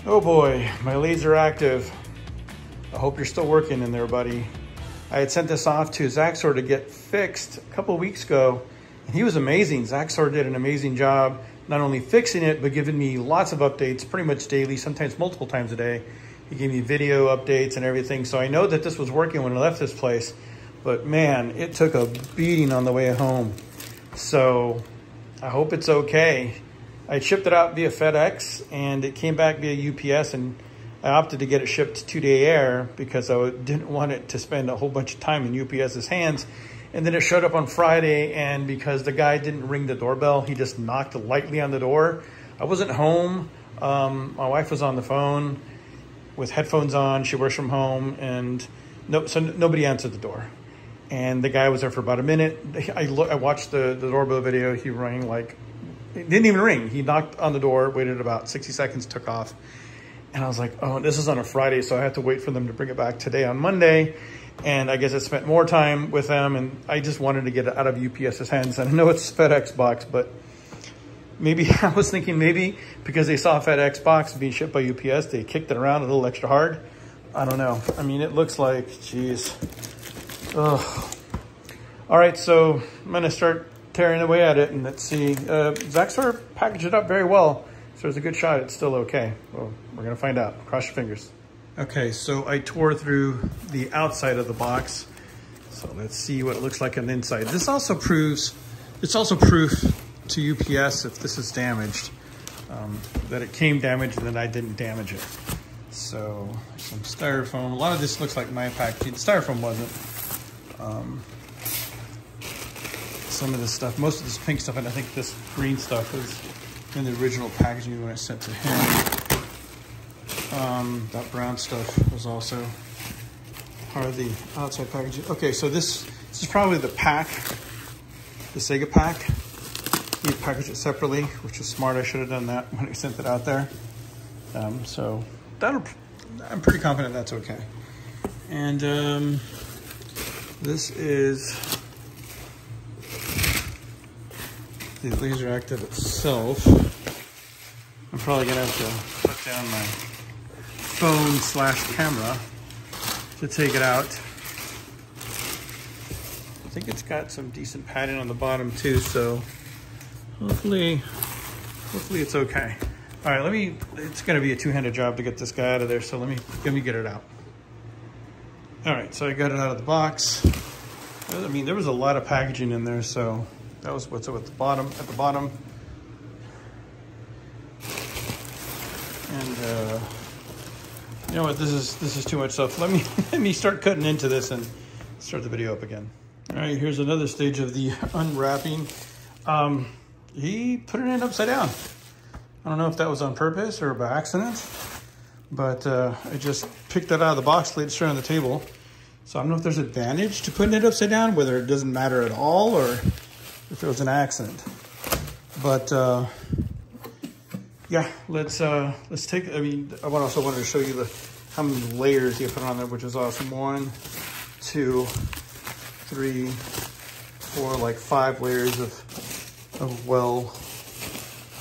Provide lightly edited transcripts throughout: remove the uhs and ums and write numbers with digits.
Oh boy, my LaserActive. I hope you're still working in there, buddy. I had sent this off to Zaxour to get fixed a couple of weeks ago, and he was amazing. Zaxour did an amazing job, not only fixing it, but giving me lots of updates, pretty much daily, sometimes multiple times a day. He gave me video updates and everything, so I know that this was working when I left this place, but man, it took a beating on the way home. So I hope it's okay. I shipped it out via FedEx, and it came back via UPS, and I opted to get it shipped 2-day air because I didn't want it to spend a whole bunch of time in UPS's hands. And then it showed up on Friday, and because the guy didn't ring the doorbell, he just knocked lightly on the door. I wasn't home. My wife was on the phone with headphones on. She works from home, and so nobody answered the door. And the guy was there for about a minute. I watched the doorbell video. He rang like, it didn't even ring. He knocked on the door, waited about 60 seconds, took off. And I was like, oh, this is on a Friday, so I had to wait for them to bring it back today on Monday. And I guess I spent more time with them, and I just wanted to get it out of UPS's hands. And I know it's FedEx box, but maybe I was thinking maybe because they saw FedEx box being shipped by UPS, they kicked it around a little extra hard. I don't know. I mean, it looks like, geez. Ugh. All right, so I'm gonna start tearing away at it, and let's see. Zaxour packaged it up very well, so there's a good shot it's still okay. Well, we're gonna find out. Cross your fingers. Okay, so I tore through the outside of the box. So let's see what it looks like on the inside. This also proves, it's also proof to UPS if this is damaged, that it came damaged and then I didn't damage it. So some styrofoam. A lot of this looks like my packaging. Styrofoam wasn't. Some of this stuff, most of this pink stuff, and I think this green stuff is in the original packaging when I sent to him. That brown stuff was also part of the outside packaging. Okay, so this is probably the pack, the Sega pack. You package it separately, which is smart. I should have done that when I sent it out there. So I'm pretty confident that's okay. And this is the LaserActive itself. I'm probably gonna have to put down my phone/camera to take it out. I think it's got some decent padding on the bottom too, so hopefully it's okay. All right, it's gonna be a two-handed job to get this guy out of there, so let me get it out. All right, so I got it out of the box. I mean, there was a lot of packaging in there, so that was what's at the bottom. And you know what? This is too much stuff. Let me start cutting into this and start the video up again. All right, here's another stage of the unwrapping. He put it in upside down. I don't know if that was on purpose or by accident, but I just picked that out of the box, laid it straight on the table. So I don't know if there's advantage to putting it upside down, whether it doesn't matter at all or if it was an accident. But yeah, let's take, I mean, I also wanted to show you how many layers you put on there, which is awesome. 1, 2, 3, 4, like 5 layers of well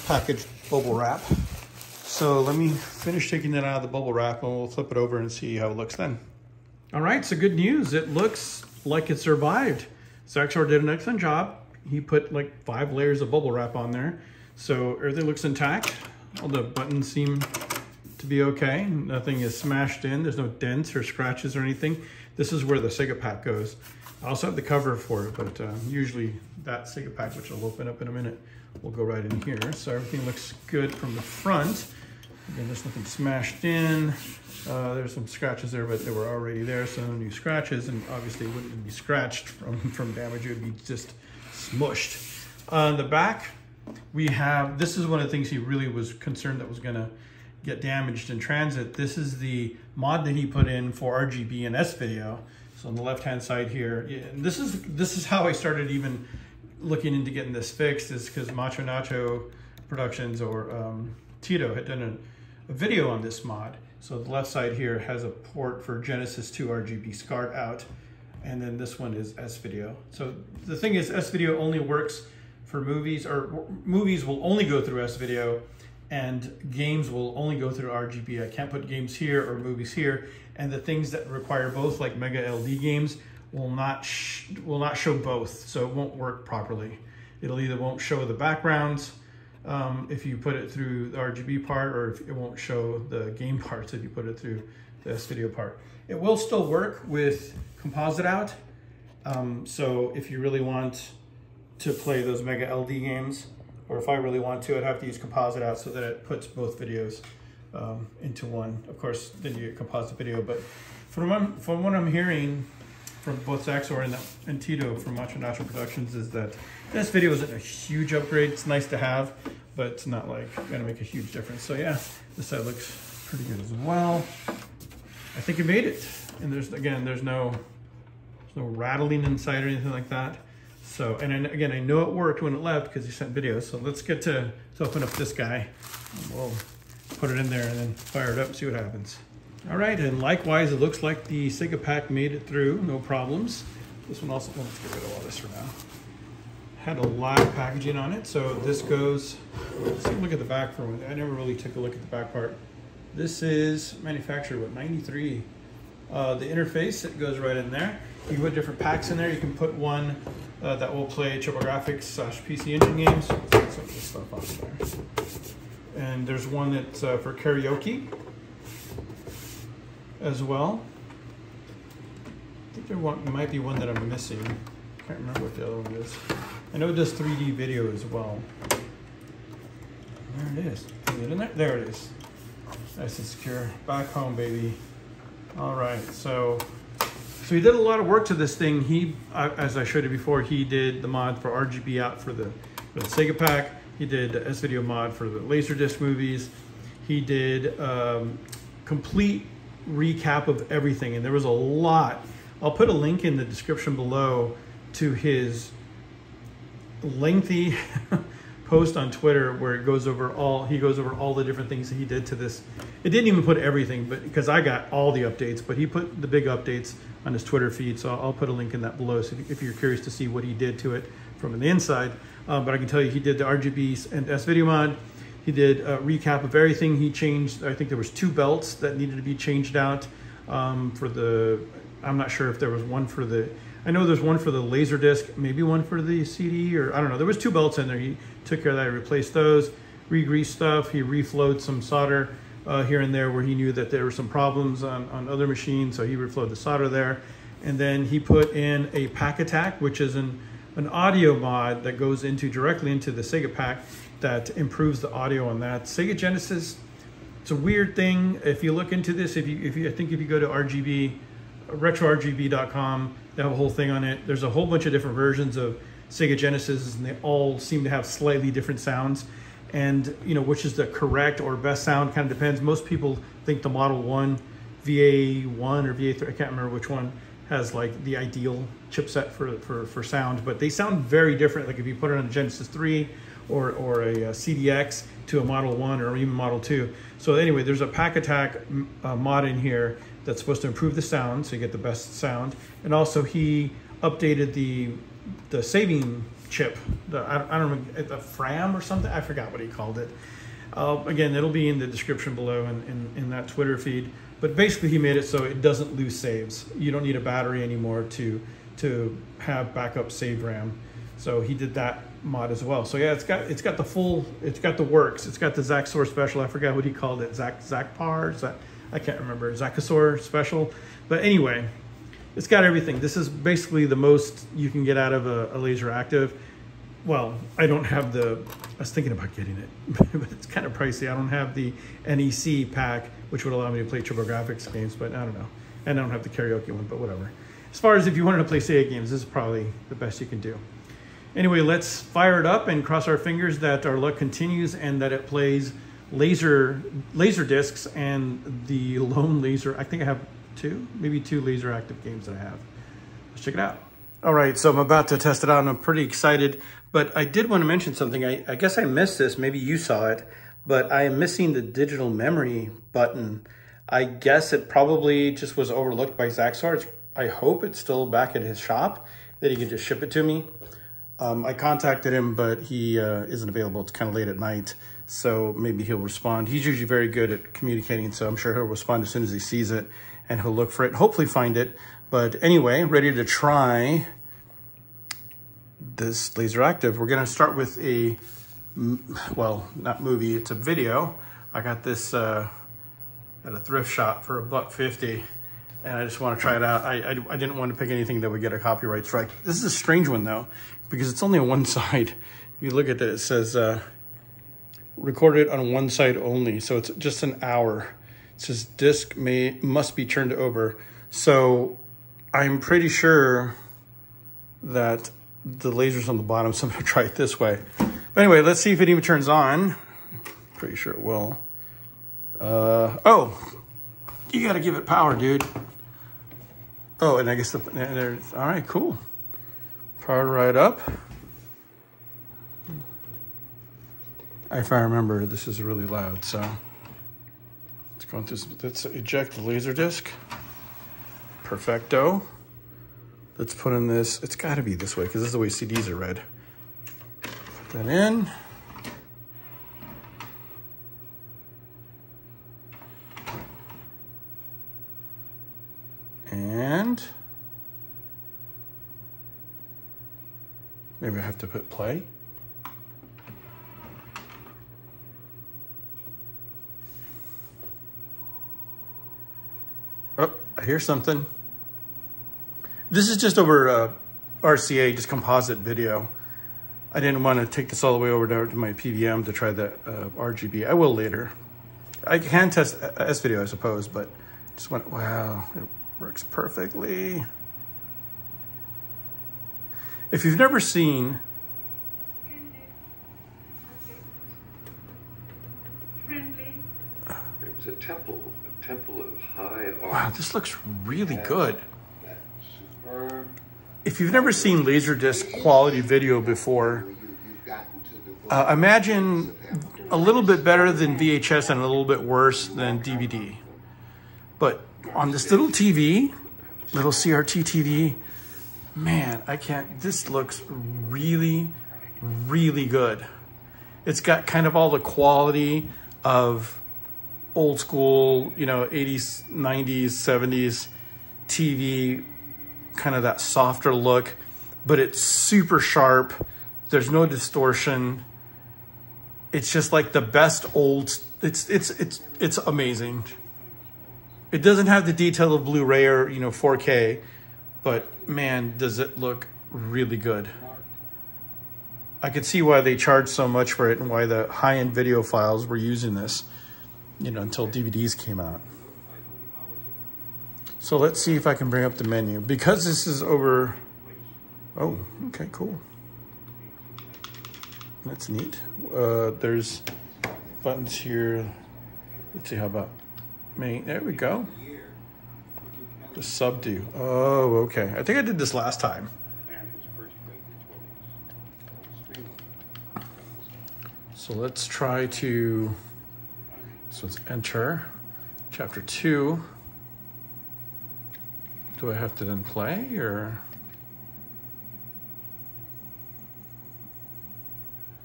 packaged bubble wrap. So let me finish taking that out of the bubble wrap, and we'll flip it over and see how it looks then. All right, so good news. It looks like it survived. Zaxour did an excellent job. He put like 5 layers of bubble wrap on there. So everything looks intact. All the buttons seem to be okay. Nothing is smashed in. There's no dents or scratches or anything. This is where the Sega pack goes. I also have the cover for it, but usually that Sega pack, which I'll open up in a minute, will go right in here. So everything looks good from the front. Again, there's nothing smashed in. There's some scratches there, but they were already there, so no new scratches, and obviously it wouldn't be scratched from damage. It would be just smushed. On the back, we have, this is one of the things he really was concerned that was gonna get damaged in transit. This is the mod that he put in for RGB and S-Video. So on the left-hand side here, and this is how I started even looking into getting this fixed, is because Macho Nacho Productions or Tito had done a video on this mod. So the left side here has a port for Genesis 2 RGB SCART out, and then this one is S-Video. So the thing is, S-Video only works for movies, or movies will only go through S-Video, and games will only go through RGB. I can't put games here or movies here, and the things that require both, like Mega LD games, will not show both, so it won't work properly. It'll either won't show the backgrounds if you put it through the RGB part, or if it won't show the game parts if you put it through the S-Video part. It will still work with composite out, so if you really want to play those Mega LD games, or if I really want to, I'd have to use composite out so that it puts both videos into one. Of course, then you get composite video, but from what I'm hearing from both Zaxour and Tito from Macho Nacho Productions is that this video isn't a huge upgrade. It's nice to have, but it's not like gonna make a huge difference. So yeah, this side looks pretty good as well. I think it made it. And there's no rattling inside or anything like that. So, and again, I know it worked when it left because you sent videos. So let's get to open up this guy. We'll put it in there and then fire it up and see what happens. All right, and likewise, it looks like the Sega Pac made it through, no problems. This one also, let's get rid of all this for now. Had a lot of packaging on it, so this goes, let's take a look at the back for a minute. I never really took a look at the back part. This is manufactured, what, 93. The interface, it goes right in there. You can put different packs in there. You can put one that will play TurboGrafx/PC Engine games. Let's take this stuff off there. And there's one that's for karaoke as well. I think there might be one that I'm missing. I can't remember what the other one is. I know it does 3D video as well. There it is. Is it in there? There it is. Nice and secure. Back home, baby. All right, so he did a lot of work to this thing. He, as I showed you before, he did the mod for RGB out for the Sega Pac. He did the S-Video mod for the LaserDisc movies. He did complete recap of everything, and there was a lot. I'll put a link in the description below to his lengthy post on Twitter where he goes over all the different things that he did to this. It didn't even put everything, but because I got all the updates, but he put the big updates on his Twitter feed, so I'll put a link in that below so if you're curious to see what he did to it from the inside. But I can tell you he did the RGB and S-Video mod. He did a recap of everything. He changed, I think there was 2 belts that needed to be changed out for the, I'm not sure if there was one for the, I know there's one for the LaserDisc, maybe one for the CD, or I don't know. There was 2 belts in there. He took care of that. He replaced those, re-greased stuff. He reflowed some solder here and there where he knew that there were some problems on other machines, so he reflowed the solder there. And then he put in a Pac Attack, which is an audio mod that goes directly into the Sega Pac that improves the audio on that. Sega Genesis, it's a weird thing. If you look into this, I think if you go to RGB, retrorgb.com, they have a whole thing on it. There's a whole bunch of different versions of Sega Genesis, and they all seem to have slightly different sounds. And you know, which is the correct or best sound kind of depends. Most people think the Model 1, VA1 or VA3, I can't remember which one, has like the ideal chipset for sound, but they sound very different. Like if you put it on a Genesis 3 or a CDX to a Model 1 or even Model 2. So anyway, there's a Pac Attack mod in here that's supposed to improve the sound, so you get the best sound. And also he updated the saving chip, I don't know, the FRAM or something, I forgot what he called it. Again, it'll be in the description below in that Twitter feed. But basically he made it so it doesn't lose saves. You don't need a battery anymore to have backup save RAM. So he did that mod as well. So yeah, it's got the works. It's got the Zaxour special. I forgot what he called it. Zaxour? I can't remember. Zaxour special. But anyway, it's got everything. This is basically the most you can get out of a LaserActive. Well, I don't have I was thinking about getting it, but it's kind of pricey. I don't have the NEC pack, which would allow me to play TurboGrafx games, but I don't know. And I don't have the karaoke one, but whatever. As far as if you wanted to play Sega games, this is probably the best you can do. Anyway, let's fire it up and cross our fingers that our luck continues and that it plays LaserDiscs and the lone laser. I think I have maybe two LaserActive games that I have. Let's check it out. All right, so I'm about to test it out and I'm pretty excited, but I did want to mention something. I guess I missed this, maybe you saw it, but I am missing the digital memory button. I guess it probably just was overlooked by Zaxour. I hope it's still back at his shop, that he could just ship it to me. I contacted him, but he isn't available. It's kind of late at night, so maybe he'll respond. He's usually very good at communicating, so I'm sure he'll respond as soon as he sees it, and he'll look for it, hopefully find it. But anyway, ready to try this LaserActive. We're gonna start with a, well, not movie, it's a video. I got this at a thrift shop for $1.50, and I just want to try it out. I didn't want to pick anything that would get a copyright strike. This is a strange one though, because it's only on one side. If you look at it, it says recorded on one side only, so it's just an hour. It says disc must be turned over. So I'm pretty sure that the laser's on the bottom, so I'm gonna try it this way. But anyway, let's see if it even turns on. Pretty sure it will. Oh, you gotta give it power, dude. Oh, and I guess there's, all right, cool. Powered right up. If I remember, this is really loud, so let's go into, let's eject the LaserDisc. Perfecto. Let's put in this, it's gotta be this way, because this is the way CDs are read. Put that in. And maybe I have to put play. Oh, I hear something. This is just over RCA, just composite video. I didn't want to take this all the way over to my PVM to try the RGB. I will later. I can test S-video, I suppose, but just went, wow, it works perfectly. If you've never seen it was a temple of high art. Wow, this looks really good. If you've never seen LaserDisc quality video before, imagine a little bit better than VHS and a little bit worse than DVD. But on this little TV, little CRT TV, man, I can't, this looks really, really good. It's got kind of all the quality of old school, you know, 80s, 90s, 70s TV, kind of that softer look, but it's super sharp. There's no distortion. It's just like the best old, it's amazing. It doesn't have the detail of Blu-ray or, you know, 4K, but man, does it look really good. I could see why they charged so much for it and why the high-end video files were using this, you know, until DVDs came out. So let's see if I can bring up the menu. Because this is over, oh, okay, cool. That's neat. There's buttons here. Let's see, how about main, there we go. The subdue. Oh, okay. I think I did this last time. So let's try to, so let's enter chapter 2. Do I have to then play, or?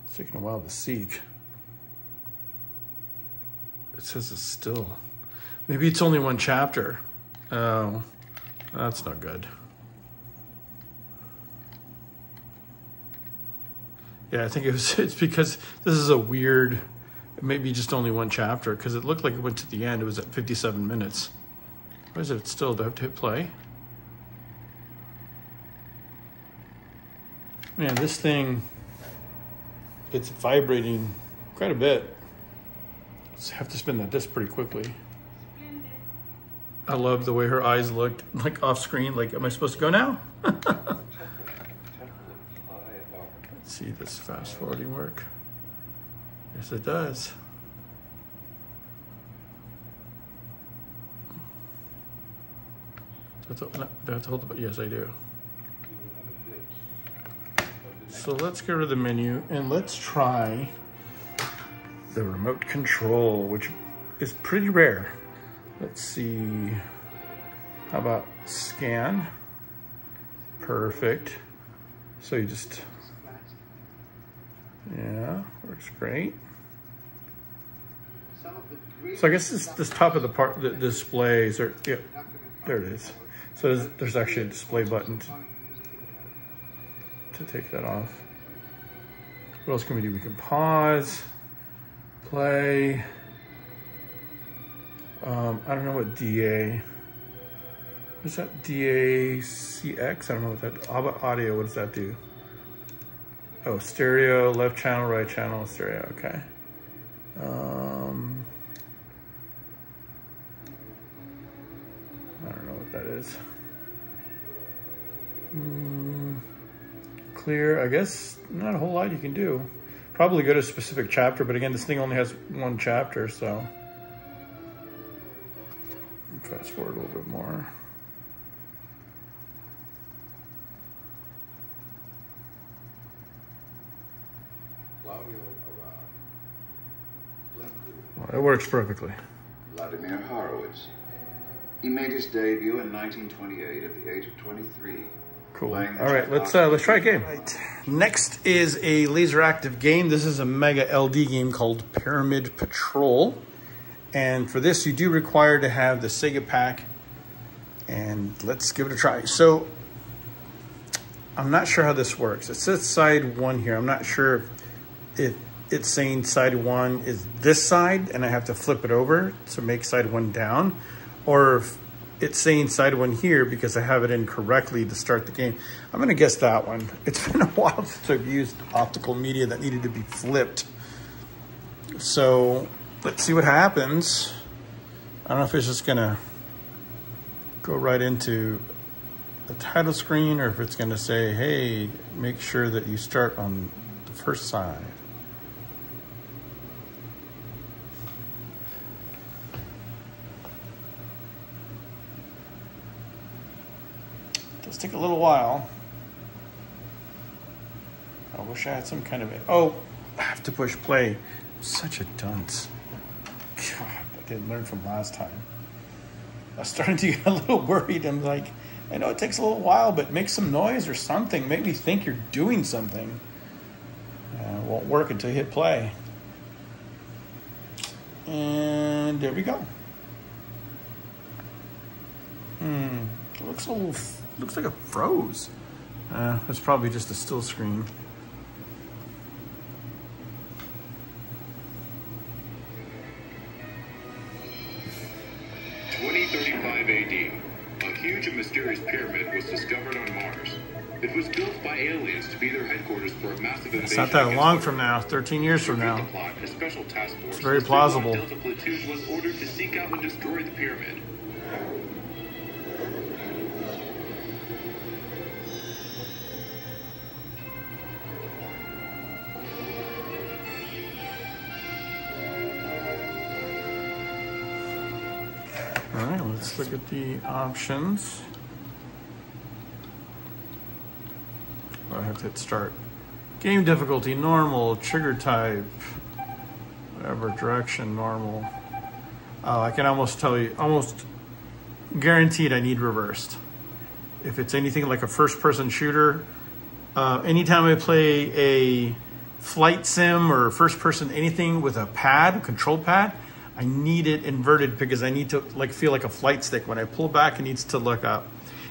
It's taking a while to seek. It says it's still. Maybe it's only one chapter. Oh, that's not good. Yeah, I think it's because this is a weird, maybe just only one chapter, because it looked like it went to the end. It was at 57 minutes. Why is it still? Do I have to hit play? Man, this thing, it's vibrating quite a bit. Just have to spin that disc pretty quickly. I love the way her eyes looked, like off screen, like, am I supposed to go now? Let's see this fast forwarding work. Yes, it does. Do I have to hold the button? Yes, I do. So let's get rid of the menu and let's try the remote control, which is pretty rare. Let's see, how about scan? Perfect. So you just Works great. So I guess this top of the part, the displays are, yeah, there it is. So there's actually a display button to take that off. What else can we do? We can pause, play. I don't know what DA. What's that? DACX? I don't know what that. How about audio? What does that do? Oh, stereo, left channel, right channel, stereo. Okay. I don't know what that is. Clear. I guess not a whole lot you can do. Probably go to a specific chapter, but again, this thing only has one chapter, so. Fast forward a little bit more. Well, it works perfectly. Vladimir Horowitz. He made his debut in 1928 at the age of 23. Cool. All right, let's try a game. Right. Next is a LaserActive game. This is a Mega LD game called Pyramid Patrol. And for this, you do require to have the Sega Pack. And let's give it a try. So, I'm not sure how this works. It says side 1 here. I'm not sure if it's saying side 1 is this side, and I have to flip it over to make side 1 down. Or if it's saying side 1 here because I have it in correctly to start the game. I'm going to guess that one. It's been a while since I've used optical media that needed to be flipped. So let's see what happens. I don't know if it's just going to go right into the title screen or if it's going to say, hey, make sure that you start on the first side. Does take a little while. I wish I had some kind of I have to push play. I'm such a dunce. God, I didn't learn from last time. I was starting to get a little worried. I'm like, I know it takes a little while, but make some noise or something. Make me think you're doing something. It won't work until you hit play. And there we go. It looks a little. Looks like it froze. It's probably just a still screen. AD, a huge and mysterious pyramid was discovered on Mars. It was built by aliens to be their headquarters for a massive invasion. It's not that long from now, 13 years from now. A special task force, it's very plausible. Delta platoon was ordered to seek out and destroy the pyramid. All right, let's look at the options. I have to hit start. Game difficulty, normal, trigger type, whatever, direction, normal. Oh, I can almost tell you, almost guaranteed I need reversed. If it's anything like a first-person shooter, anytime I play a flight sim or first-person anything with a pad, control pad, I need it inverted because I need to feel like a flight stick. When I pull back, it needs to look up.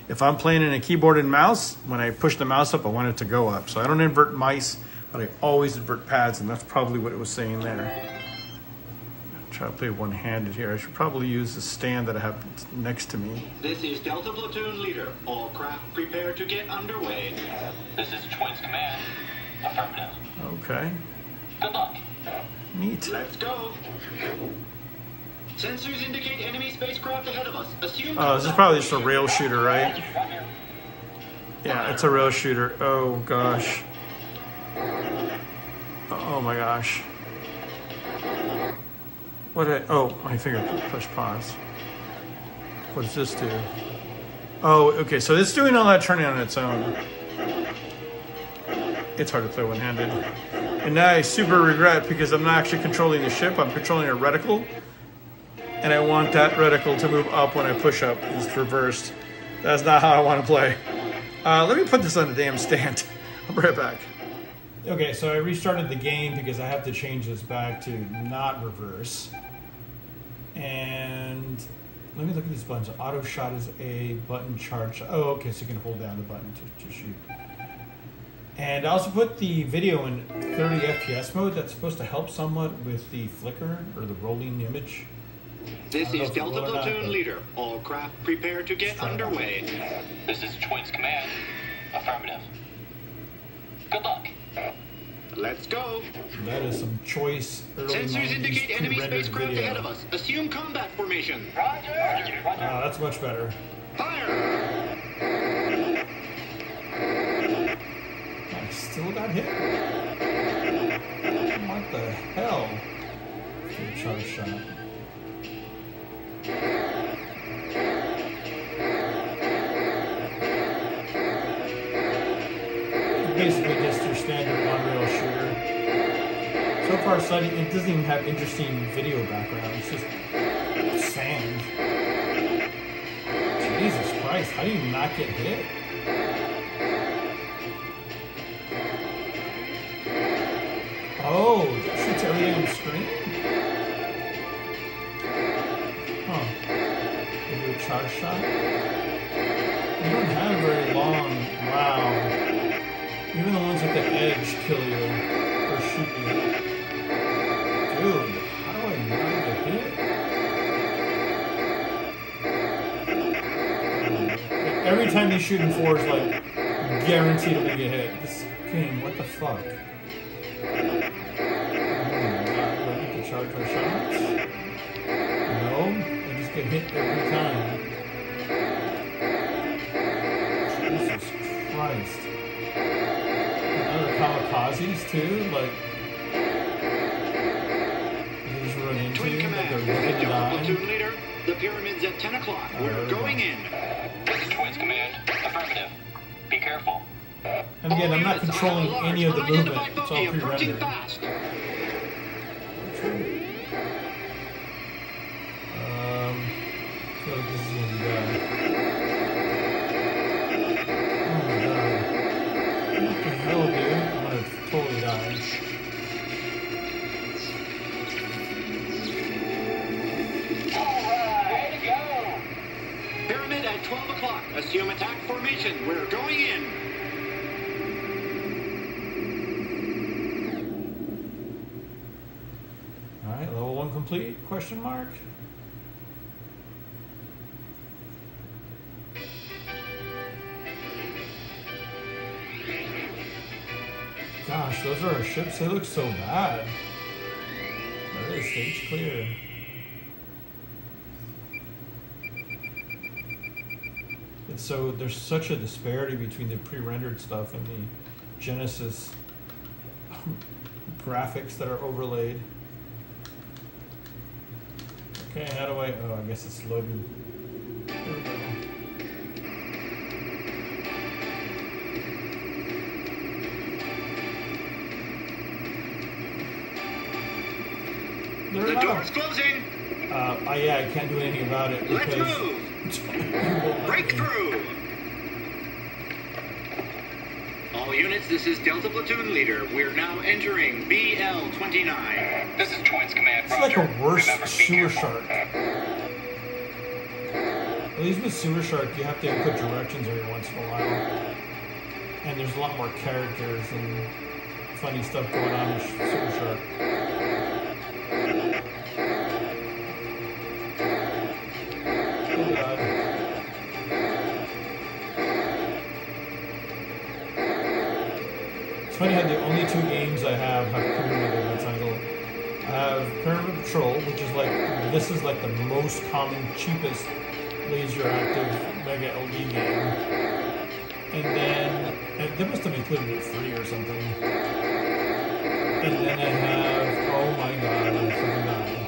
If I'm playing in a keyboard and mouse, when I push the mouse up, I want it to go up. So I don't invert mice, but I always invert pads, and that's probably what it was saying there. Try to play one-handed here. I should probably use the stand that I have next to me. This is Delta Platoon Leader. All craft prepare to get underway. This is Twins Command. Affirmative. Okay. Good luck. Neat. Let's go. Sensors indicate enemy spacecraft ahead of us. Assume this is probably just a rail shooter, right? Yeah, it's a rail shooter. Oh, gosh. Oh, my gosh. My finger push pause. What does this do? Oh, okay, so it's doing all that turning on its own. It's hard to play one-handed. And now I super regret because I'm not actually controlling the ship, I'm controlling a reticle. And I want that reticle to move up when I push up. It's reversed. That's not how I want to play. Let me put this on the damn stand. I'll be right back. Okay, so I restarted the game because I have to change this back to not reverse. And let me look at these buttons. Auto shot is a button charge. Oh, okay, so you can hold down the button to shoot. And I also put the video in 30 FPS mode. That's supposed to help somewhat with the flicker or the rolling image. This is Delta Platoon Leader. All craft prepare to get underway. This is Twins Command. Affirmative. Good luck. Let's go. That is some choice early Sensors 90s indicate enemy pre-rendered spacecraft video. ahead of us. Assume combat formation. Roger. Roger. That's much better. Fire! I still got hit? What the hell? Good charge shot. Basically just your standard on-rail shooter. So far, it doesn't even have interesting video background. It's just sand. Jesus Christ, how do you not get hit? Oh, that shoots everything on the screen? Huh. They do a charge shot? You don't have very long. Wow. Even the ones at the edge kill you or shoot you. Dude, how do I not get hit? Every time you shoot in four is like guaranteed I'm gonna get hit. This game, what the fuck? Oh my god, do I need to charge my shots? No, I just get hit every time. Jesus Christ. Kamikazes too, like they just run into Twin you, like Command, they're ready to die. Platoon Leader. The pyramid's at 10 o'clock. We're going in. This is Twins Command. Affirmative. Be careful. And again, I'm not controlling any of the movement. Unidentified It's all bogey approaching pre-rendered. fast. I feel like this is gonna be bad. Oh my god. What the hell, dude? I'm gonna totally die. Alright, way to go! Pyramid at 12 o'clock. Assume attack formation. We're going in. Alright, level 1 complete? Question mark? Gosh, those are our ships. They look so bad. There it is, stage clear. It's so, there's such a disparity between the pre-rendered stuff and the Genesis graphics that are overlaid. Okay, how do I, oh, I guess it's loading. There we go. The door's closing. Yeah, I can't do anything about it. Let's because move. it Breakthrough. All units, this is Delta Platoon Leader. We're now entering BL-29. This is Twins Command. It's like Roger. a worse Remember, be sewer careful. shark. At least with sewer shark, you have to input directions every once in a while. And there's a lot more characters and funny stuff going on in sewer shark. Oh god. It's funny how the only two games I have Pyramid in the title. I have Pyramid Patrol, which is like, this is like the most common, cheapest LaserActive Mega LD game. And then, they must have included it free or something. And then I have, oh my god, I'm freaking dying.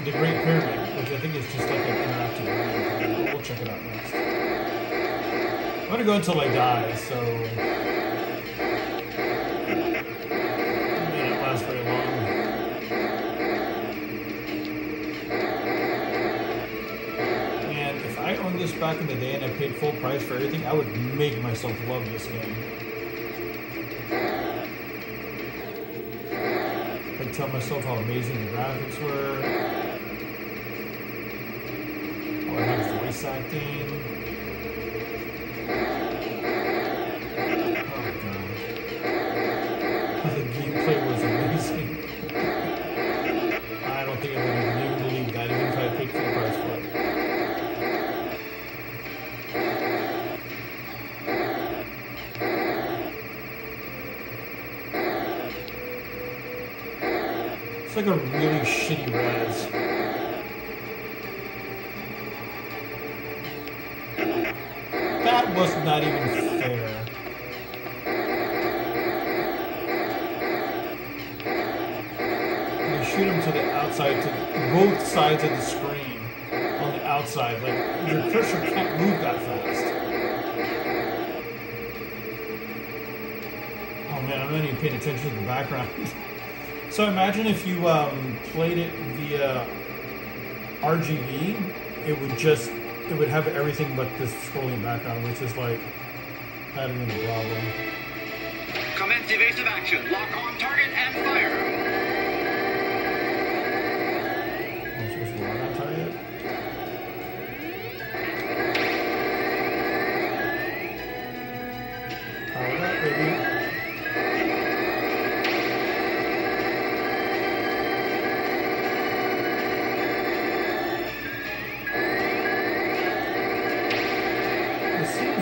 The Great Pyramid, which I think is just like an interactive game. We'll check it out next. I'm gonna go until I die, so it may not last very long. And if I owned this back in the day and I paid full price for everything, I would make myself love this game. tell myself how amazing the graphics were. Oh, I had voice acting. Oh god. The gameplay was amazing. I don't think I would have even believed that even if I paid full price for it. It's like a really shitty res. That was not even fair. They shoot them to the outside, to both sides of the screen on the outside. Like, your cursor can't move that fast. Oh man, I'm not even paying attention to the background. So imagine if you played it via RGB, it would have everything but this scrolling background, which is like adding in a problem. Commence evasive action. Lock on target and fire. I'm supposed to lock on target? Power up, baby.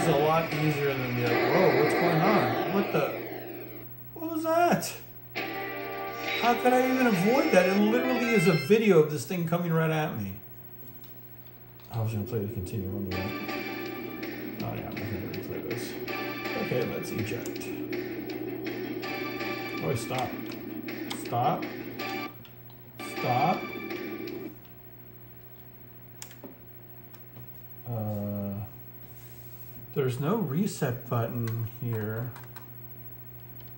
A lot easier than the other. Whoa, what's going on? What was that? How could I even avoid that? It literally is a video of this thing coming right at me. I was gonna play the continuum, right? Oh yeah, I'm gonna replay this. Okay, let's eject. Oh, stop. Stop. Stop. There's no reset button here.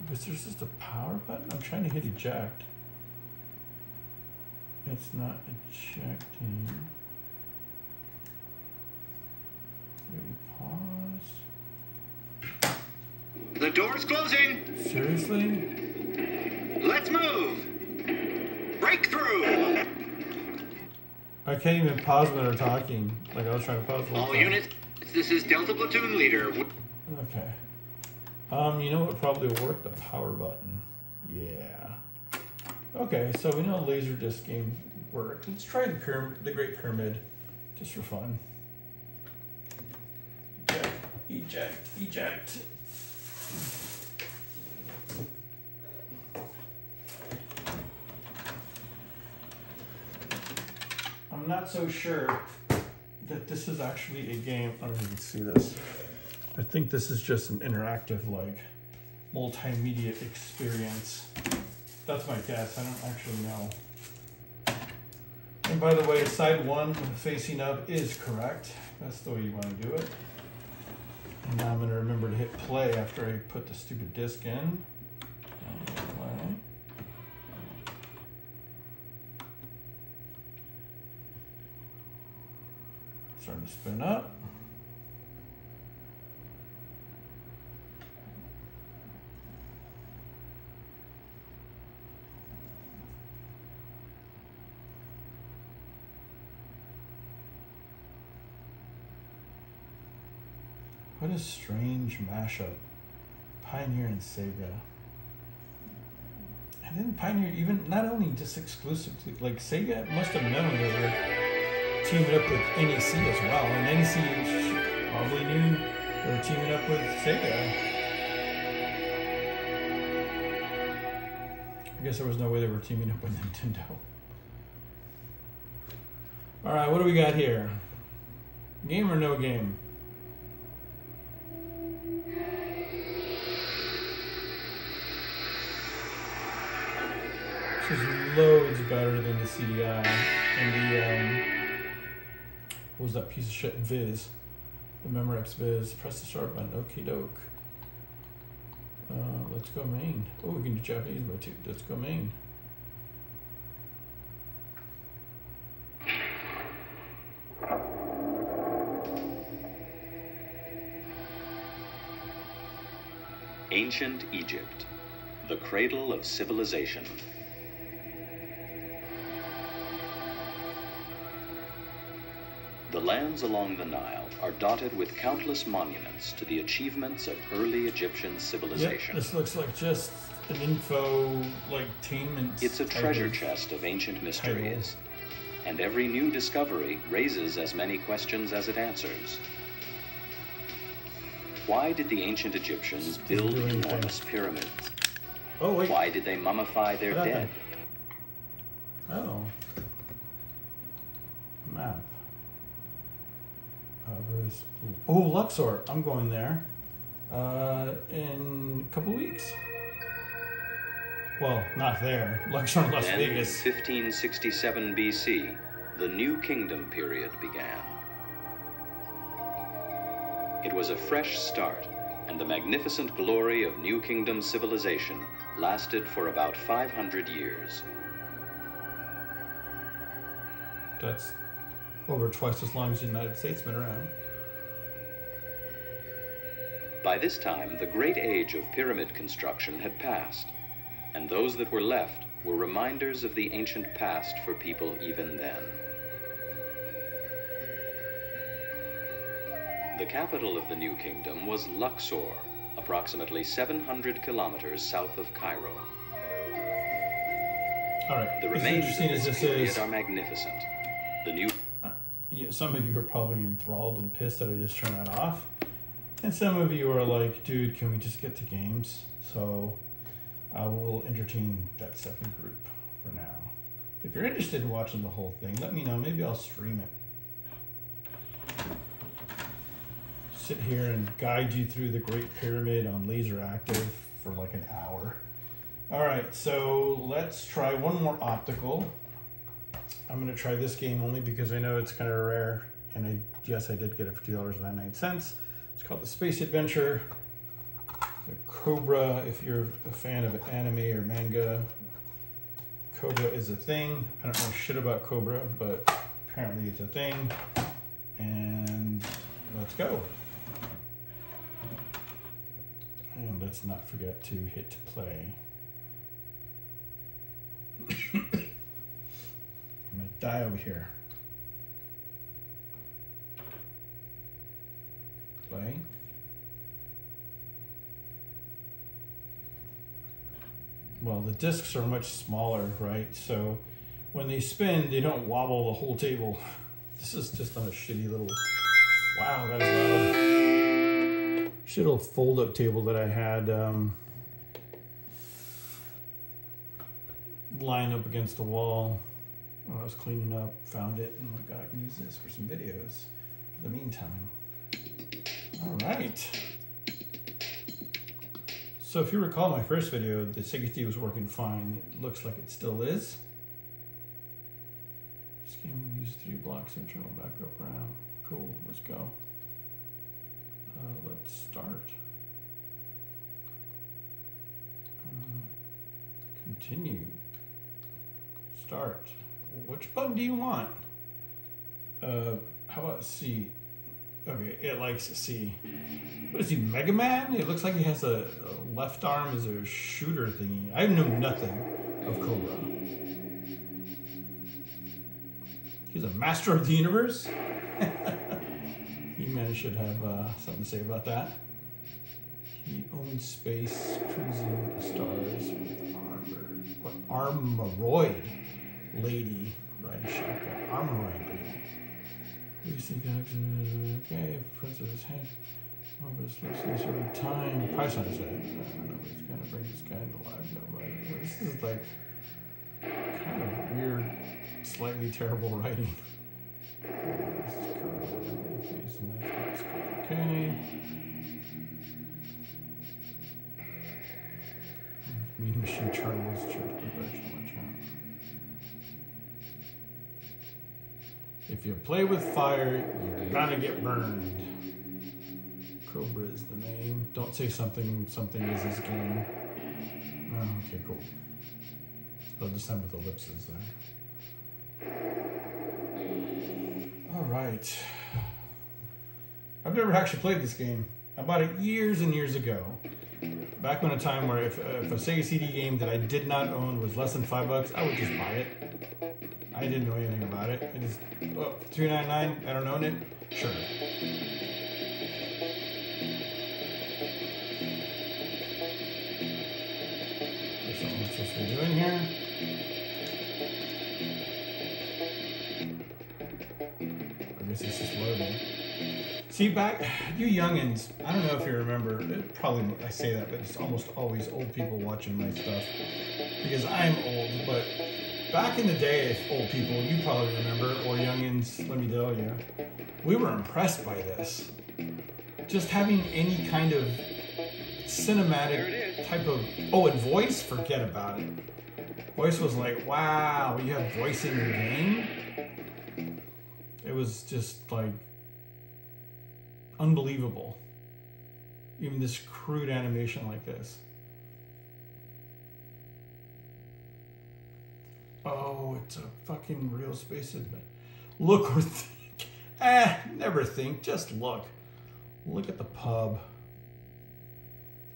Because there's just a power button. I'm trying to hit eject. It's not ejecting. Maybe pause. The door's closing. Seriously? Let's move. Breakthrough. I can't even pause when they're talking. Like I was trying to pause the whole All time. units, this is Delta Platoon Leader. Okay. You know what probably will work? The power button. Yeah. Okay, so we know a LaserDisc game works. Let's try the Great Pyramid, just for fun. Eject, eject. I'm not so sure that this is actually a game. I don't even see this. I think this is just an interactive, like, multimedia experience. That's my guess. I don't actually know. And by the way, side one facing up is correct. That's the way you want to do it. And now I'm going to remember to hit play after I put the stupid disc in. Play. Starting to spin up. What a strange mashup. Pioneer and Sega. And then Pioneer, even not only just exclusively, like Sega must have known they were teaming up with NEC as well. And NEC probably knew they were teaming up with Sega. I guess there was no way they were teaming up with Nintendo. All right, what do we got here? Game or no game? This is loads better than the CDI and the, what was that piece of shit, Viz? The Memorex Viz. Press the start button, okie doke. Let's go main. Oh, we can do Japanese mode too. Let's go main. Ancient Egypt, the cradle of civilization. The lands along the Nile are dotted with countless monuments to the achievements of early Egyptian civilization. Yep, this looks like just an info, like, tainment. It's a treasure chest of ancient mysteries, and every new discovery raises as many questions as it answers. Why did the ancient Egyptians build enormous pyramids? Oh, wait. Why did they mummify their dead? Oh. Map. Oh, Luxor. I'm going there in a couple weeks. Well, not there. Luxor, Las Vegas. In 1567 BC, the New Kingdom period began. It was a fresh start, and the magnificent glory of New Kingdom civilization lasted for about 500 years. That's over twice as long as the United States been around. By this time, the great age of pyramid construction had passed, and those that were left were reminders of the ancient past for people even then. The capital of the New Kingdom was Luxor, approximately 700 kilometers south of Cairo. All right. The remains of this period are magnificent. The new... some of you are probably enthralled and pissed that I just turned that off. And some of you are like, dude, can we just get to games? So I will entertain that second group for now. If you're interested in watching the whole thing, let me know. Maybe I'll stream it. Sit here and guide you through the Great Pyramid on LaserActive for like an hour. All right, so let's try one more optical. I'm gonna try this game only because I know it's kind of rare, and yes, I did get it for $2.99. It's called the Space Adventure. The Cobra, if you're a fan of anime or manga, Cobra is a thing. I don't know shit about Cobra, but apparently it's a thing. And let's go. And let's not forget to hit play. I'm gonna die over here. Play. Well, the discs are much smaller, right? So when they spin, they don't wobble the whole table. This is just on a shitty little, wow, that is loud. Shitty little fold-up table that I had lined up against the wall when I was cleaning up, found it, and I'm like, God, I can use this for some videos for the meantime. All right. So if you recall my first video, the 60 was working fine. It looks like it still is. This game will use 3 blocks internal backup RAM. Cool, let's go. Let's start. Continue. Start. Which button do you want? How about C? Okay, it likes C. What is he, Mega Man? It looks like he has a left arm as a shooter thingy. I know nothing of Cobra. He's a master of the universe? He-Man should have something to say about that. He owns space, cruising the stars with armor. What? Armoroid lady. Riding shotgun. Armoroid lady. Okay, Princess head. Oh, this looks every time. Price on his head. Nobody's gonna bring this guy into life. Nobody. This is like kind of weird, slightly terrible writing. This is okay. Mean Machine Charles Church Perfection. Watch out. If you play with fire, you're gonna get burned. Cobra is the name. Don't say something is this game. Oh, okay, cool. I'll just end with ellipses there. All right. I've never actually played this game. I bought it years and years ago. Back when a time where if a Sega CD game that I did not own was less than $5, I would just buy it. I didn't know anything about it. I just, oh, $3.99, I don't own it? Sure. There's something I'm supposed to be doing here. I guess it's just loading. See, back, you youngins, I don't know if you remember, probably I say that, but it's almost always old people watching my stuff. Because I'm old, but back in the day, old people, you probably remember, or youngins, let me tell you, we were impressed by this. Just having any kind of cinematic type of, oh, and voice, forget about it. Voice was like, wow, you have voice in your game? It was just like, unbelievable. Even this crude animation like this. Oh, it's a fucking real space advent. Look or think. Never think, just look. Look at the pub.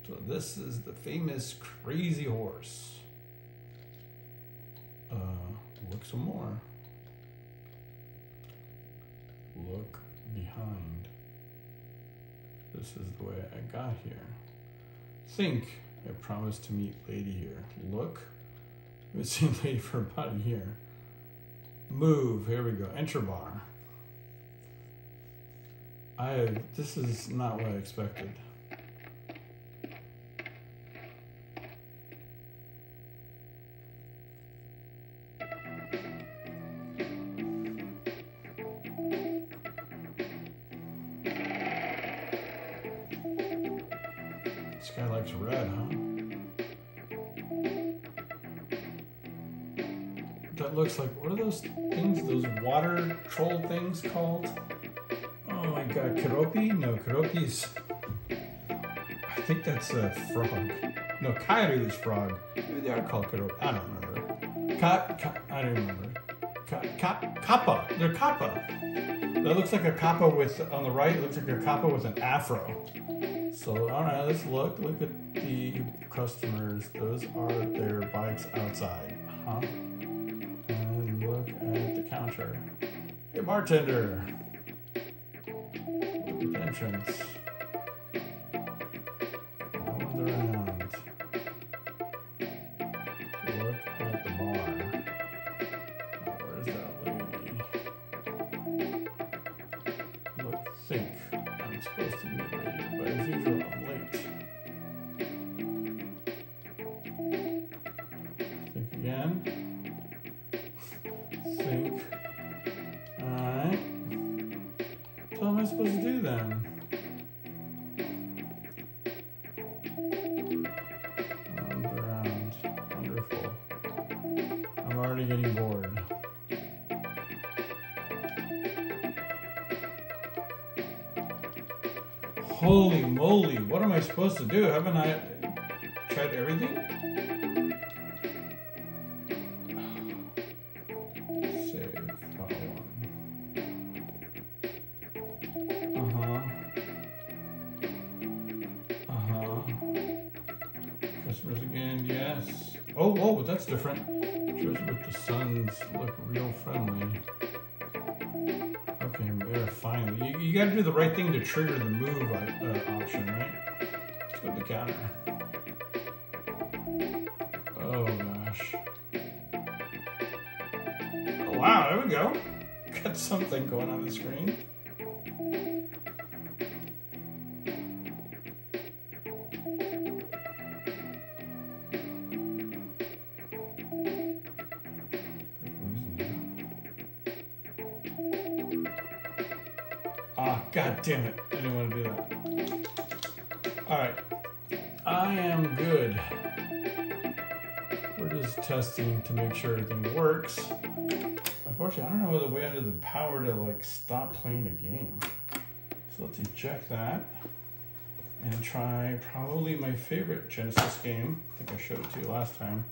So this is the famous Crazy Horse. Look some more. Look behind. This is the way I got here. Think, I promised to meet lady here. Look, I haven't seen lady for about a year. Move, here we go, enter bar. This is not what I expected. This guy likes red, huh? That looks like, what are those things, those water troll things called? Oh my god, Keropi? No, Keropi's, I think that's a frog. No, Kairu's frog. Maybe they are called Keropi. I don't remember. I don't remember. Kappa. They're Kappa. That looks like a Kappa with, on the right, it looks like a Kappa with an afro. So, all right, let's look at the customers. Those are their bikes outside, huh? And look at the counter. Hey, bartender. Look at the entrance. No one's around. Look at the bar. Oh, where's that lady? Look, think. I'm supposed to be lady, but as usual, I'm late. Think again. Think. Alright. What am I supposed to do then? Arms around. Wonderful. I'm already getting bored. Holy moly, what am I supposed to do? Haven't I tried everything? Save file one. Customers again, yes. Oh, whoa, that's different. Shows with the suns look real friendly. Okay, there, finally. You gotta do the right thing to trigger the move option, right? Let's go to the counter. Oh gosh. Oh wow, there we go. Got something going on the screen. God damn it, I didn't want to do that. Alright, I am good. We're just testing to make sure everything works. Unfortunately, I don't know the way under the power to like stop playing a game. So let's eject that and try probably my favorite Genesis game. I think I showed it to you last time.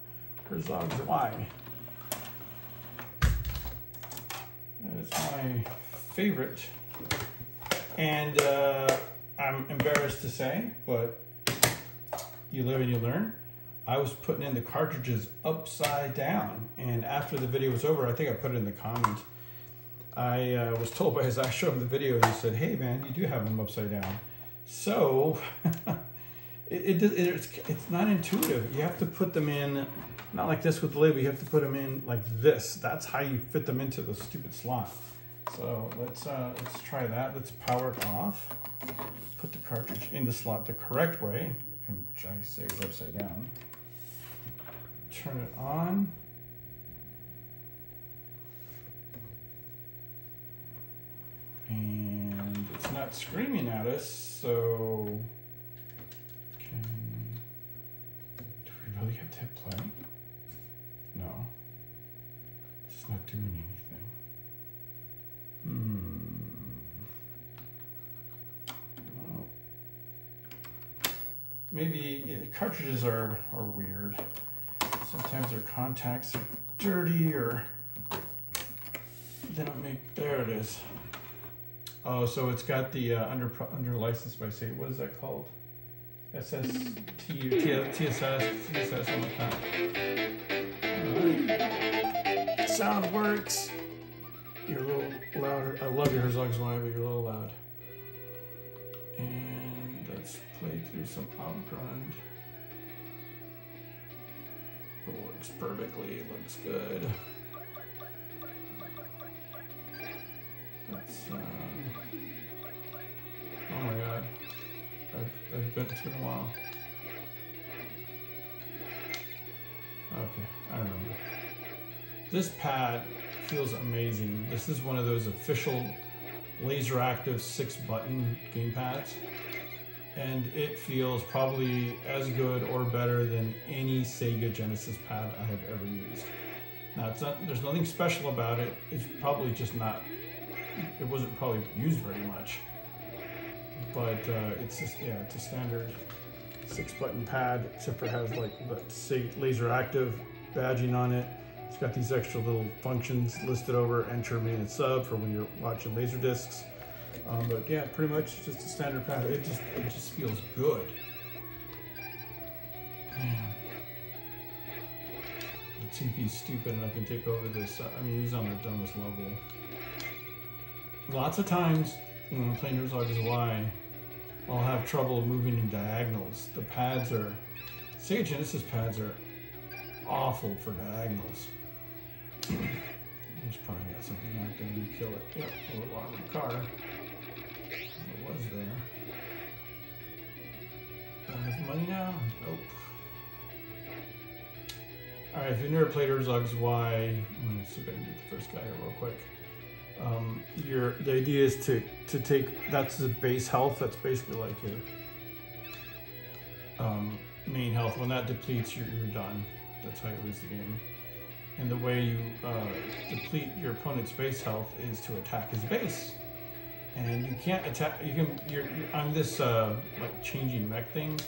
Herzog's Y. That is my favorite. And I'm embarrassed to say, but you live and you learn. I was putting in the cartridges upside down, and after the video was over, I think I put it in the comments. I was told by his, I showed him the video, and he said, "Hey man, you do have them upside down." So it's not intuitive. You have to put them in, not like this with the label. You have to put them in like this. That's how you fit them into the stupid slot. So let's try that. Let's power it off. Put the cartridge in the slot the correct way, which I say is upside down. Turn it on. And it's not screaming at us, so do we really have to hit play? No. It's just not doing anything. Well, maybe cartridges are weird. Sometimes their contacts are dirty, or they don't make, there it is. Oh, so it's got the under license by, say, what is that called? TSS, something like that. All right. Sound works. You're a little louder. I love your Zaxour line, but you're a little loud. And let's play through some upgrund. It works perfectly. It looks good. Let's, oh my god. I've been through a while. Okay, I remember. This pad feels amazing. This is one of those official LaserActive 6-button game pads. And it feels probably as good or better than any Sega Genesis pad I have ever used. Now, there's nothing special about it. It's probably just not, it wasn't probably used very much. But it's just, yeah, it's a standard 6-button pad, except for it has like the LaserActive badging on it. It's got these extra little functions listed over enter, main, and sub for when you're watching LaserDiscs. But yeah, pretty much just a standard pad. It just feels good. Man. Let's see if he's stupid and I can take over this. I mean, he's on the dumbest level. Lots of times when I'm playing LaserDiscs, I'll have trouble moving in diagonals. The pads are, Sega Genesis pads are awful for diagonals. Just probably got something out there and kill it. Yep, a little armored car. It was there. Do I have money now? Nope. Alright, if you've never played LaserDiscs, I'm gonna see if I can get the first guy here real quick. The idea is to take, that's the base health, that's basically like your main health. When that depletes, you're done. That's how you lose the game. And the way you deplete your opponent's base health is to attack his base. And you can't attack, you're on this like changing mech thing,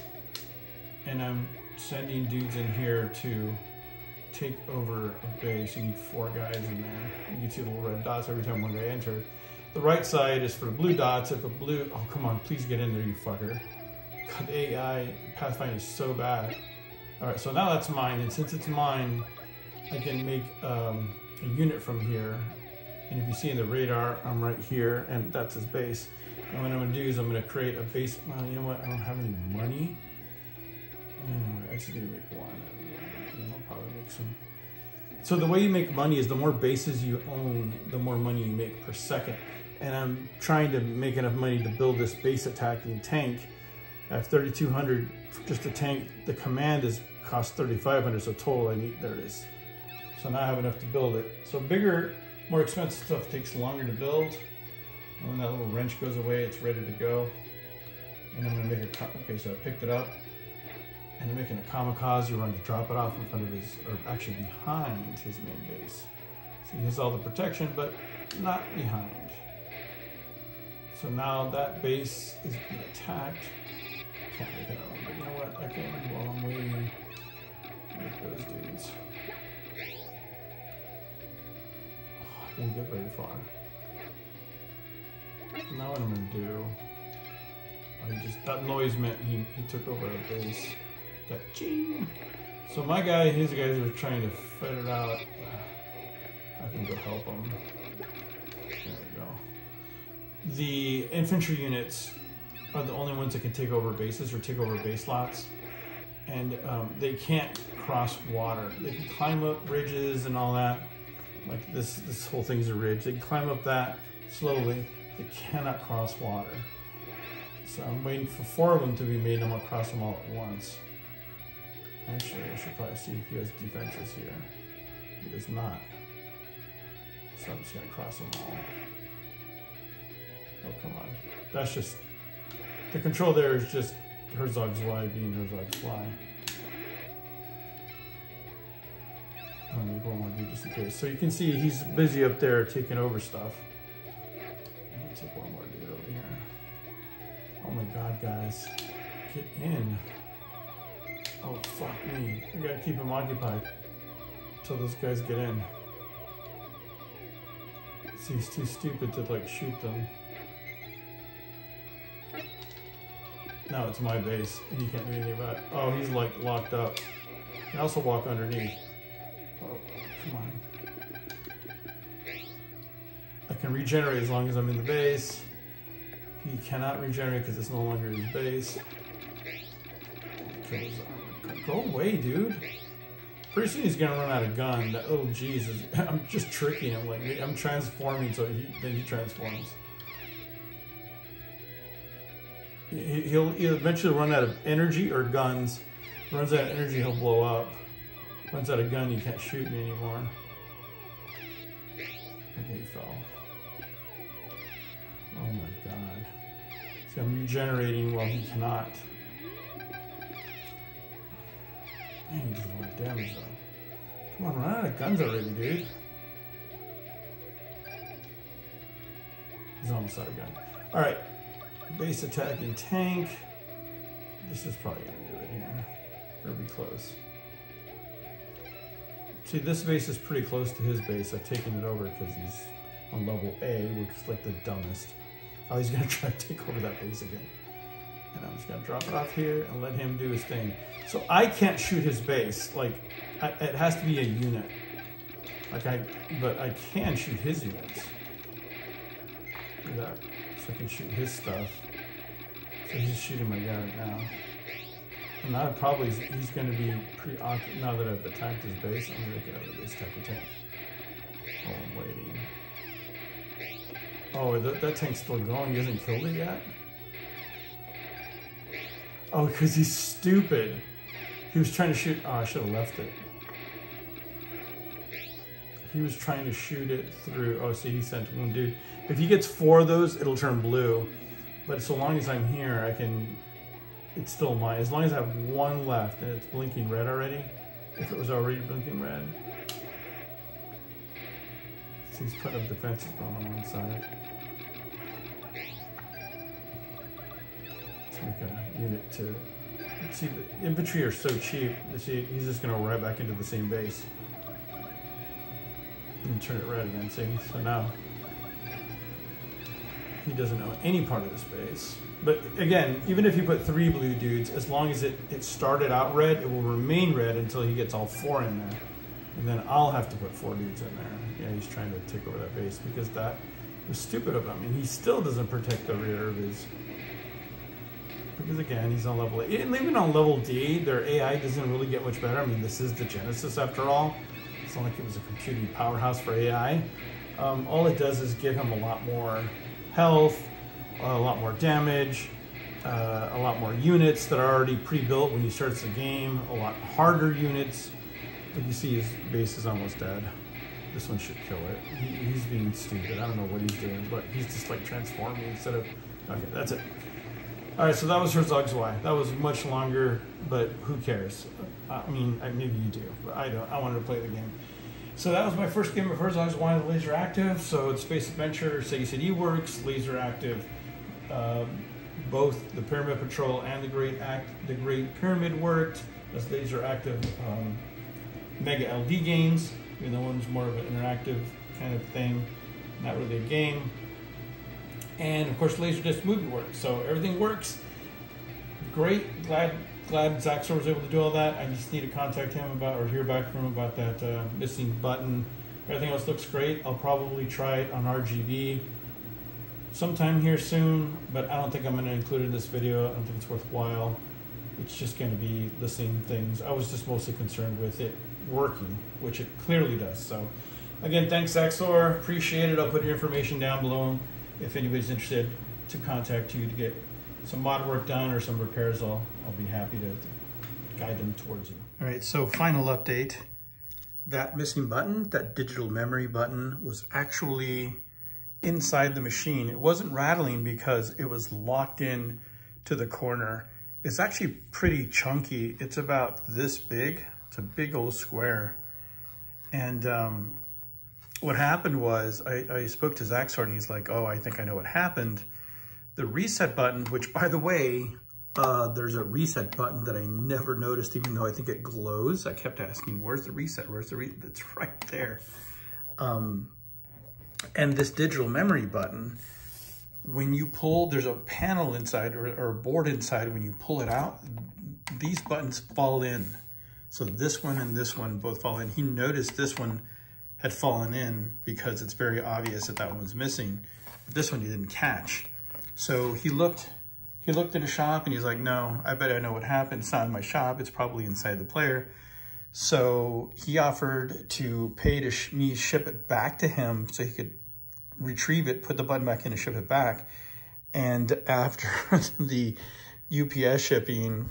and I'm sending dudes in here to take over a base. You need 4 guys in there. You can see the little red dots every time one guy enters. The right side is for the blue dots. If a blue, oh come on, please get in there, you fucker. God, the AI pathfinding is so bad. All right, so now that's mine, and since it's mine, I can make a unit from here. And if you see in the radar, I'm right here, and that's his base. And what I'm gonna do is I'm gonna create a base. Well, you know what? I don't have any money. Anyway, I just need to make one. And then I'll probably make some. So the way you make money is the more bases you own, the more money you make per second. And I'm trying to make enough money to build this base attacking tank. I have 3,200 just a tank. The command is cost 3,500, so total I need, there it is. So now I have enough to build it. So bigger, more expensive stuff takes longer to build. And when that little wrench goes away, it's ready to go. And I'm gonna make a, okay, so I picked it up. And I'm making a kamikaze run to drop it off in front of his, or actually behind his main base. So he has all the protection, but not behind. So now that base is being attacked. Can't make it out, but you know what? I can, while I'm waiting, make those dudes. Oh, I didn't get very far. Now what I'm gonna do, that noise meant he took over a base. Ka-ching. So my guy, his guys are trying to fight it out. I can go help them. There we go. The infantry units are the only ones that can take over bases or take over base lots. And they can't cross water. They can climb up ridges and all that. Like this whole thing's a ridge. They can climb up that slowly. They cannot cross water. So I'm waiting for 4 of them to be made, and I'm gonna cross them all at once. Actually, I should probably see if he has defenses here. He does not. So I'm just gonna cross them all. Oh, come on. That's just, the control there is just Herzog's Y being Herzog's Y. I'm gonna make one more dude just in case. So you can see he's busy up there taking over stuff. Let me take one more dude over here. Oh my god, guys. Get in. Oh, fuck me. I gotta keep him occupied until those guys get in. See, he's too stupid to, like, shoot them. Now it's my base, and you can't do anything about it. Oh, he's, like, locked up. You can also walk underneath. Oh, come on. I can regenerate as long as I'm in the base. He cannot regenerate because it's no longer his base. Go away, dude. Pretty soon he's gonna run out of gun. That little G's is, I'm just tricking him. Like, I'm transforming so then he transforms. He'll eventually run out of energy or guns. Runs out of energy, he'll blow up. Runs out of gun, you can't shoot me anymore. Okay, he fell. Oh my god. See, I'm regenerating while he cannot. Man, he does a lot of damage though. Come on, run out of guns already, dude. He's almost out of gun. Alright. Base attacking tank. This is probably gonna do it here. Or be close. See, this base is pretty close to his base. I've taken it over because he's on level A, which is like the dumbest. Oh, he's gonna try to take over that base again. And I'm just gonna drop it off here and let him do his thing. So I can't shoot his base. Like, it has to be a unit. But I can shoot his units. Do that. So I can shoot his stuff. So he's shooting my guy right now. And now probably he's going to be pretty awkward. Now that I've attacked his base, I'm going to get out of this attack a tank. Oh, I'm waiting. Oh, that tank's still going. He hasn't killed it yet? Oh, because he's stupid. He was trying to shoot. Oh, I should have left it. He was trying to shoot it through. Oh, see, he sent one dude. If he gets 4 of those, it'll turn blue. But so long as I'm here, I can. It's still mine. As long as I have 1 left and it's blinking red already. If it was already blinking red. So he's put up defenses on one side. Let's make a unit to. See, the infantry are so cheap. See, he's just going to roll right back into the same base. And turn it red again, see? So now he doesn't know any part of the space. But again, even if you put 3 blue dudes, as long as it started out red, it will remain red until he gets all 4 in there. And then I'll have to put 4 dudes in there. Yeah, he's trying to take over that base because that was stupid of him. And he still doesn't protect the rear of his. Because again, he's on level 8. And even on level D, their AI doesn't really get much better. I mean, this is the Genesis after all. It's not like it was a computing powerhouse for AI. All it does is give him a lot more health, a lot more damage, a lot more units that are already pre-built when you start the game, a lot harder units. But you see his base is almost dead. This one should kill it. He's being stupid. I don't know what he's doing, but he's just like transforming instead of... Okay, that's it. All right, so that was Herzog's Y. That was much longer, but who cares? I mean, maybe you do, but I don't. I wanted to play the game. So that was my first game of Herzog's Y, the LaserActive. So it's Space Adventure, Sega CD Works, LaserActive, both the Pyramid Patrol and the Great Pyramid worked. That's LaserActive Mega LD games. You know, one's more of an interactive kind of thing, not really a game. And of course, LaserDiscs movie works. So everything works. Great. Glad glad Zaxour was able to do all that. I just need to contact him about, or hear back from him about that missing button. Everything else looks great. I'll probably try it on RGB sometime here soon, but I don't think I'm going to include it in this video. I don't think it's worthwhile. It's just going to be the same things. I was just mostly concerned with it working, which it clearly does. So again, thanks Zaxour, appreciate it. I'll put your information down below if anybody's interested to contact you to get some mod work done or some repairs. I'll be happy to guide them towards you. All right, so final update. That missing button, that digital memory button, was actually inside the machine. It wasn't rattling because it was locked in to the corner. It's actually pretty chunky. It's about this big. It's a big old square. And what happened was I spoke to Zaxour and he's like, oh, I think I know what happened. The reset button, which by the way, there's a reset button that I never noticed, even though I think it glows. I kept asking, where's the reset? Where's the reset? It's right there. And this digital memory button, when you pull, there's a panel inside or a board inside. When you pull it out, these buttons fall in. So this one and this one both fall in. He noticed this one had fallen in because it's very obvious that that one was missing. But this one he didn't catch. So he looked at the shop and he's like, no, I bet I know what happened. It's not in my shop. It's probably inside the player. So he offered to pay to me ship it back to him so he could retrieve it, put the button back in and ship it back. And after the UPS shipping,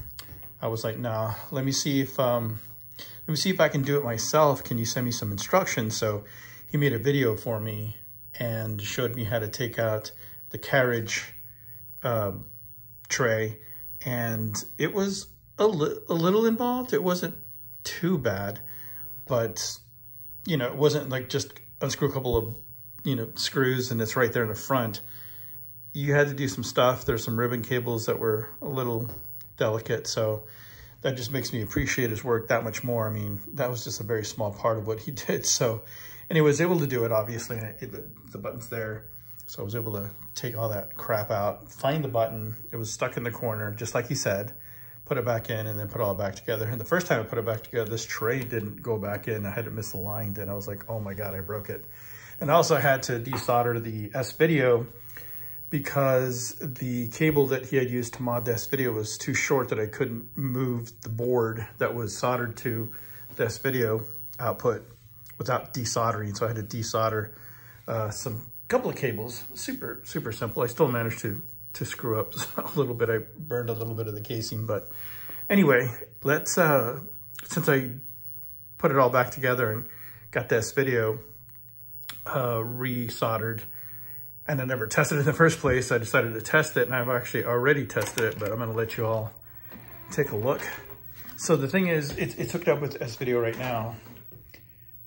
I was like, no, let me see if I can do it myself. Can you send me some instructions? So he made a video for me and showed me how to take out the carriage tray, and it was a little involved. It wasn't too bad, but you know, it wasn't like just unscrew a couple of, you know, screws and it's right there in the front. You had to do some stuff. There's some ribbon cables that were a little delicate, so that just makes me appreciate his work that much more. I mean, that was just a very small part of what he did. So, and he was able to do it, obviously. The button's there. So I was able to take all that crap out, find the button. It was stuck in the corner, just like he said, put it back in and then put it all back together. And the first time I put it back together, this tray didn't go back in. I had it misaligned and I was like, oh my God, I broke it. And I also had to desolder the S-Video because the cable that he had used to mod the S-Video was too short that I couldn't move the board that was soldered to the S-Video output without desoldering. So I had to desolder couple of cables, super simple. I still managed to screw up a little bit. I burned a little bit of the casing, but anyway, let's, since I put it all back together and got this video re-soldered and I never tested it in the first place, I decided to test it, and I've actually already tested it, but I'm gonna let you all take a look. So the thing is, it's hooked up with S-Video right now.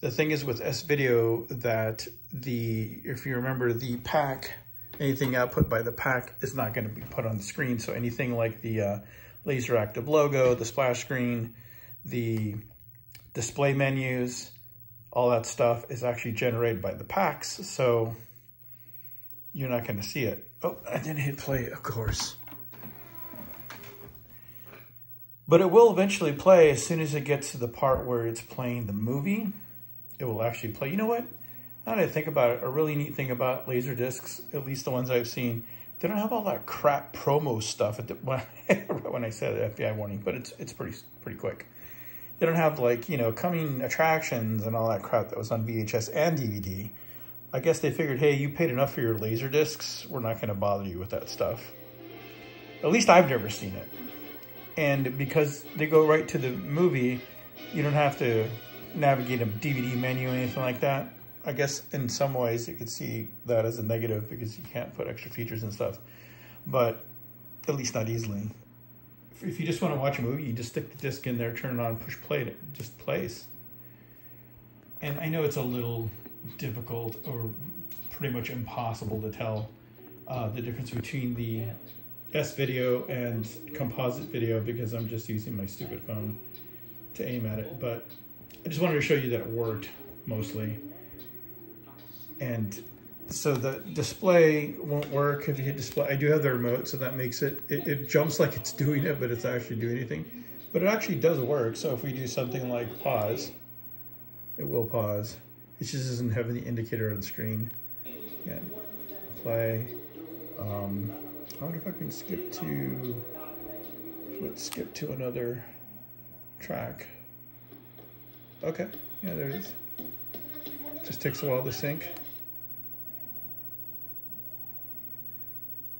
The thing is with S-Video that if you remember the Pac, anything output by the Pac is not going to be put on the screen. So anything like the LaserActive logo, the splash screen, the display menus, all that stuff is actually generated by the Pacs. So you're not going to see it. Oh, I didn't hit play, of course. But it will eventually play as soon as it gets to the part where it's playing the movie. It will actually play. You know what? Now that I think about it, a really neat thing about LaserDiscs, at least the ones I've seen, they don't have all that crap promo stuff when I said FBI warning, but it's pretty quick. They don't have, like, you know, coming attractions and all that crap that was on VHS and DVD. I guess they figured, hey, you paid enough for your LaserDiscs, we're not going to bother you with that stuff. At least I've never seen it. And because they go right to the movie, you don't have to navigate a DVD menu or anything like that. I guess in some ways you could see that as a negative because you can't put extra features and stuff, but at least not easily. If you just want to watch a movie, you just stick the disc in there, turn it on, push play, and it just plays. And I know it's a little difficult or pretty much impossible to tell the difference between the S-Video and composite video because I'm just using my stupid phone to aim at it, but I just wanted to show you that it worked mostly. And So the display won't work if you hit display. I do have the remote, so that makes it jumps like it's doing it, but it's actually doing anything. But it actually does work. So if we do something like pause, it will pause. It just doesn't have any indicator on the screen. Yeah, play. I wonder if I can skip to, let's skip to another track. Okay, yeah, there it is. Just takes a while to sync.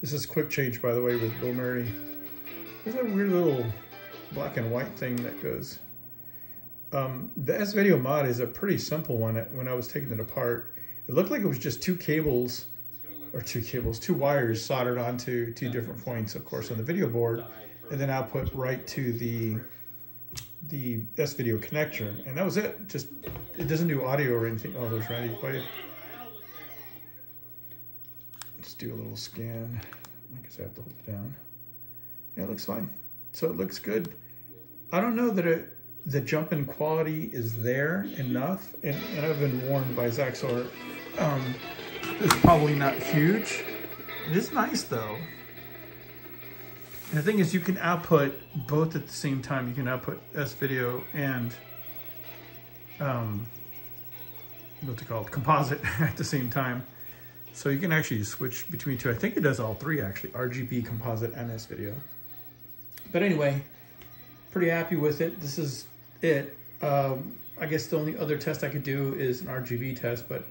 This is quick change, by the way, with Bill Murray. There's a weird little black and white thing that goes. The S-Video mod is a pretty simple one. When I was taking it apart, it looked like it was just two wires soldered onto two different points, of course, on the video board, and then output right to the S-Video connector, and that was it. Just, it doesn't do audio or anything. Oh, there's Randy played. Let's do a little scan. I guess I have to hold it down. Yeah, it looks fine. So it looks good. I don't know that the jump in quality is there enough, and I've been warned by Zaxour. It's probably not huge. It is nice though. And the thing is, you can output both at the same time. You can output S-Video and what's it called, composite at the same time. So you can actually switch between two. I think it does all three actually, RGB, composite, and S-Video. But anyway, pretty happy with it. This is it. I guess the only other test I could do is an RGB test, but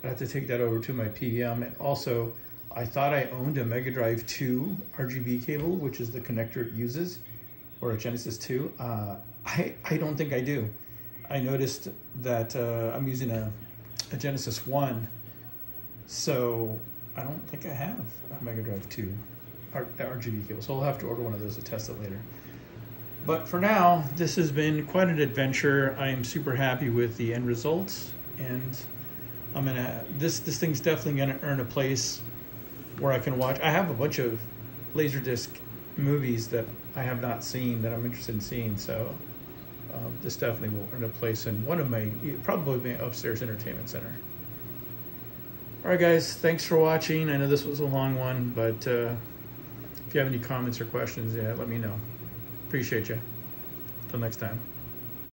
I have to take that over to my PVM. And also, I thought I owned a Mega Drive 2 RGB cable, which is the connector it uses, or a Genesis 2. I don't think I do. I noticed that I'm using a Genesis 1, so I don't think I have a Mega Drive 2 RGB cable. So I'll have to order one of those to test it later. But for now, this has been quite an adventure. I am super happy with the end results, and I'm gonna, this thing's definitely gonna earn a place where I can watch. I have a bunch of LaserDisc movies that I have not seen that I'm interested in seeing, so this definitely will earn a place in one of my, probably my upstairs entertainment center. All right, guys, thanks for watching. I know this was a long one, but if you have any comments or questions, yeah, let me know. Appreciate you. Until next time.